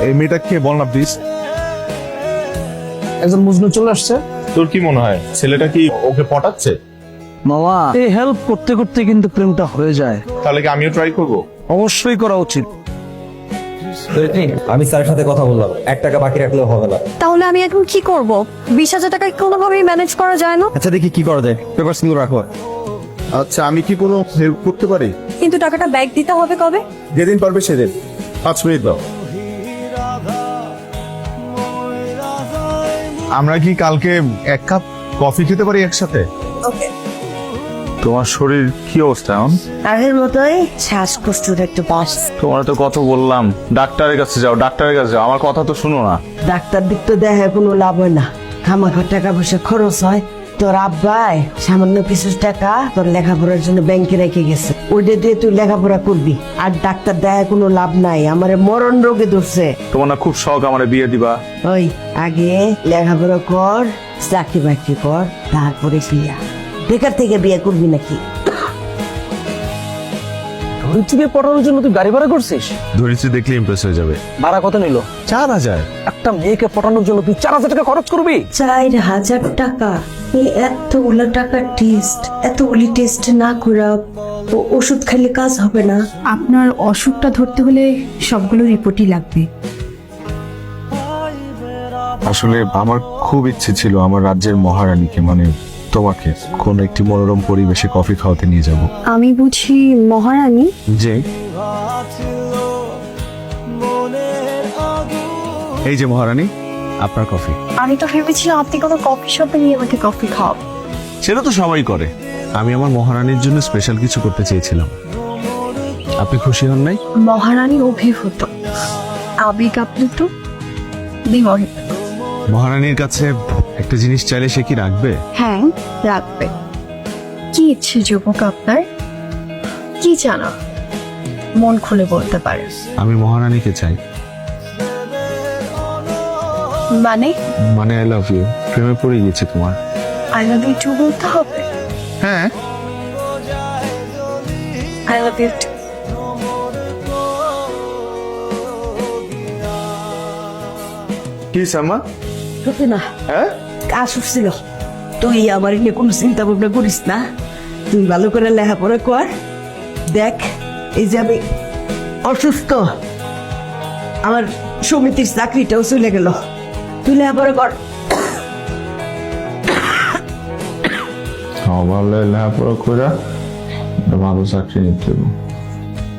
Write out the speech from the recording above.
এই মেয়েটা কে বল না প্লিজ। একজন মজনু চলে আসছে। তোর কি মনে হয় ছেলেটা কি ওকে পটাচ্ছে? মামা, এই হেল্প করতে করতে কিন্তু প্রেমটা হয়ে যায়। তাহলে কি আমিও ট্রাই করব? অবশ্যই করা উচিত। আমি স্যারের সাথে কথা বললাম, 1 টাকা বাকি রাখলেও হবে না। তাহলে আমি এখন কি করব? 20,000 টাকা কোনোভাবেই ম্যানেজ করা যায় না? আচ্ছা দেখি কি করা যায়, পেপারস গুলো রাখো। আচ্ছা আমি কি কোনো হেল্প করতে পারি? কিন্তু টাকাটা ব্যাক দিতে হবে কবে? যেদিন পারবে সেদিন। 5 মিনিট দাও। আমরা কি কালকে 1 কাপ কফি খেতে পারি একসাথে? ওকে। তোমার শরীর কি অবস্থা এখন? আগের মতোই শ্বাসকষ্টের একটু বাস। তোমার তো কত বললাম ডাক্তারের কাছে যাও, ডাক্তারের কাছে যাও, আমার কথা তো শুনো না। ডাক্তার দিক তো দেখে কোনো লাভ হয় না, খামাখা টাকা পয়সা খরচ হয়। তোর আব্বাই সামান্য কিছু টাকা তোর লেখাপড়ার জন্য ব্যাংকে রেখে গেছে, ওইটা দিয়ে তুই লেখাপড়া করবি। আর ডাক্তার দেখে কোনো লাভ নাই, আমারে মরণ রোগে ধরছে। তোমার না খুব শখ আমার বিয়ে দিবা? ওই আগে লেখাপড়া কর, চাকরি বাকরি কর, তারপরে বিয়া। বেকার থেকে বিয়ে করবি নাকি? ধরিত্রীকে পড়ানোর জন্য তুই গাড়ি ভাড়া করছিস? ধরিত্রী দেখলে ইমপ্রেস হয়ে যাবে। ভাড়া কত নিল? 4000। একটা মেয়েকে পড়ানোর জন্য তুই 4,000 টাকা খরচ করবি? 4,000 টাকা? এই এতগুলো টাকা টেস্ট, এতগুলি টেস্ট না করে ওষুধ খাইলে কাজ হবে না? আপনার অসুখটা ধরতে হলে সবগুলো রিপোর্টই লাগবে। আসলে আমার খুব ইচ্ছে ছিল আমার রাজ্যের মহারানীকে মানে তোমাকে কোন একটি মনোরম পরিবেশে কফি খাওয়াতে নিয়ে যাব। আমি বুঝি মহারানী? যে এই যে মহারানী, আপনার কফি। আমি তো ভেবেছিলাম আপনি কোনো কফি শপে নিয়ে আমাকে কফি খাওয়াবেন। সেটা তো সবাই করে, আমি আমার মহারানীর জন্য স্পেশাল কিছু করতে চেয়েছিলাম। আপনি খুশি হন নাই? মহারানী অভিভূত, আবেগ আপ্লুত, বিমোহিত। মহারানীর কাছে একটা জিনিস চাইলে সে কি রাখবে? হ্যাঁ, রাখবে। কি ইচ্ছে যুবক আপনার? কি জানা, মন খুলে বলতে পারে। আমি মহারানীকে চাই। মানে? মানে আই লাভ ইউ, প্রেমে পড়ে গেছে তোমার। আই লাভ ইউ টু বলতে হবে? হ্যাঁ। I love you too. কি সামা? সত্যি না, হ্যাঁ কাজ উঠছিল। তুই আমার নিয়ে কোনো চিন্তা ভাবনা করিস না, তুই ভালো করে লেখাপড়া কর। দেখ এই যে আমি অসুস্থ, আমার সমিতির চাকরিটাও চলে গেল, তুই লেখাপড়া কর। ভালো লেখাপড়া করে ভালো চাকরি নিতে হবে।